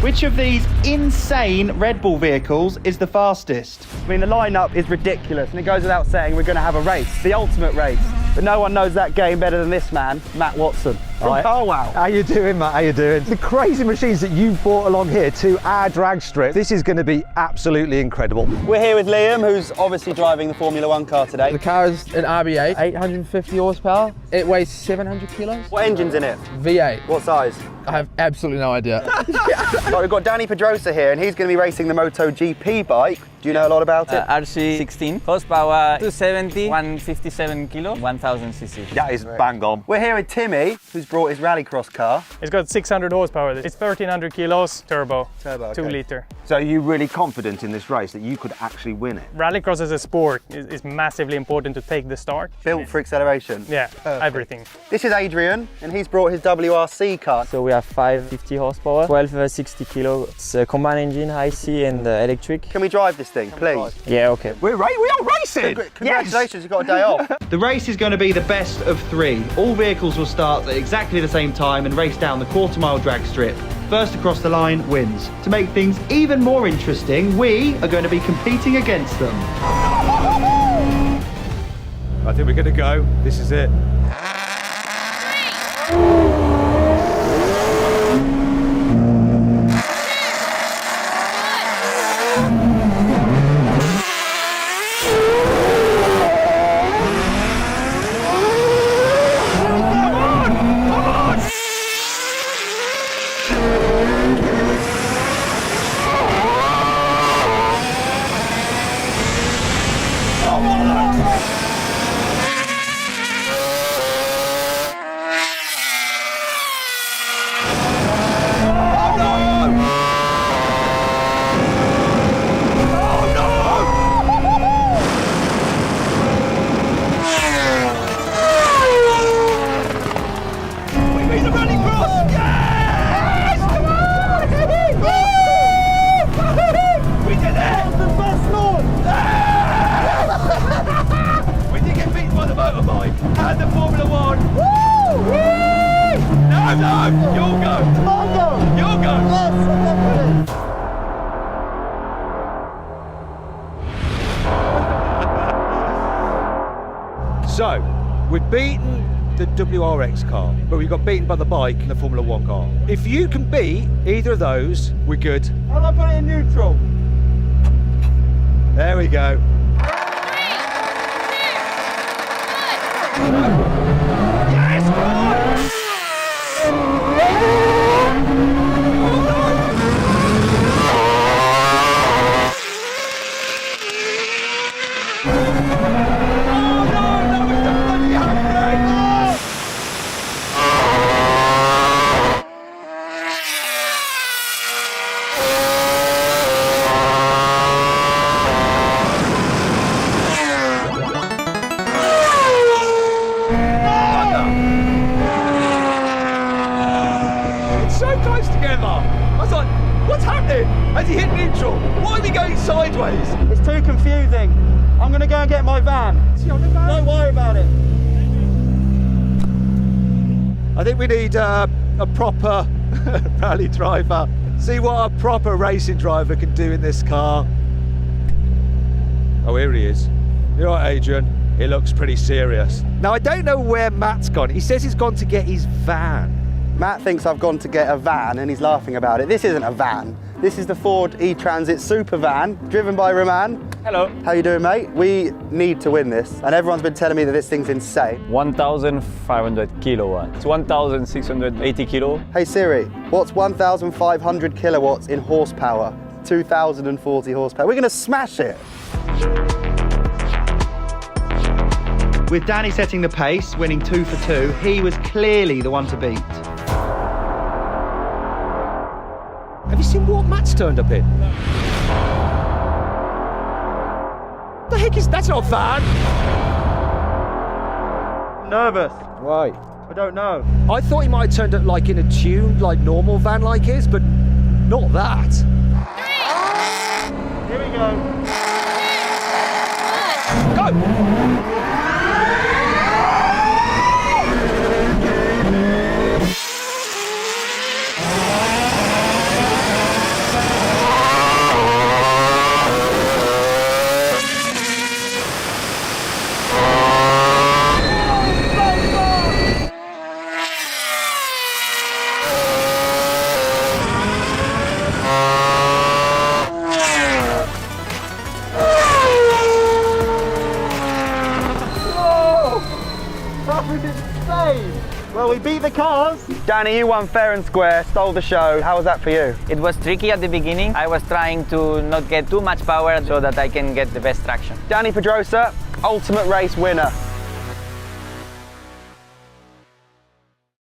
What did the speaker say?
Which of these insane Red Bull vehicles is the fastest? I mean, the lineup is ridiculous, and it goes without saying we're going to have a race, the ultimate race. But no one knows that game better than this man, Matt Watson from CarWow. How you doing, Matt? How you doing? The crazy machines that you've brought along here to our drag strip, this is going to be absolutely incredible. We're here with Liam, who's obviously driving the Formula 1 car today. The car is an RB8, 850 horsepower. It weighs 700 kilos. What engine's in it? V8. What size? I have absolutely no idea. Right, we've got Dani Pedrosa here, and he's going to be racing the MotoGP bike. Do you know a lot about it? RC16, horsepower 270, 157 kilo, 1000 cc. That is bang on. We're here with Timmy, who's brought his rallycross car. It's got 600 horsepower. It's 1300 kilos, turbo, okay. 2 litre. So are you really confident in this race that you could actually win it? Rallycross as a sport is massively important to take the start. Built for acceleration. Yeah, everything. This is Adrien, and he's brought his WRC car. So we have 550 horsepower, 1260 kilo. It's a combined engine, IC and electric. Can we drive this thing, please? Yeah, okay. We are racing! Congratulations, you've got a day off. The race is going to be the best of 3. All vehicles will start at exactly the same time and race down the quarter-mile drag strip. First across the line wins. To make things even more interesting, we are going to be competing against them. I think we're going to go. This is it. So, we've beaten the WRX car, but we got beaten by the bike and the Formula 1 car. If you can beat either of those, we're good. How do I put it in neutral? There we go. Yes, good! Has he hit neutral? Why are we going sideways? It's too confusing. I'm going to go and get my van. Is he on the van? Don't worry about it. I think we need a proper rally driver. See what a proper racing driver can do in this car. Oh, here he is. You're right, Adrien. He looks pretty serious. Now, I don't know where Matt's gone. He says he's gone to get his van. Matt thinks I've gone to get a van and he's laughing about it. This isn't a van. This is the Ford e-Transit SuperVan, driven by Romain. Hello. How you doing, mate? We need to win this, and everyone's been telling me that this thing's insane. 1500 kilowatts. It's 1680 kilo. Hey Siri, what's 1,500 kilowatts in horsepower? 2,040 horsepower. We're going to smash it. With Dani setting the pace, winning 2 for 2, he was clearly the one to beat. Have you seen what Matt's turned up in? What the heck is that's not van? Nervous. Why? I don't know. I thought he might have turned up like in a tuned, like normal van like his, but not that. Here we go. Go! we beat the cars. Dani, you won fair and square, stole the show. How was that for you? It was tricky at the beginning. I was trying to not get too much power so that I can get the best traction. Dani Pedrosa, ultimate race winner.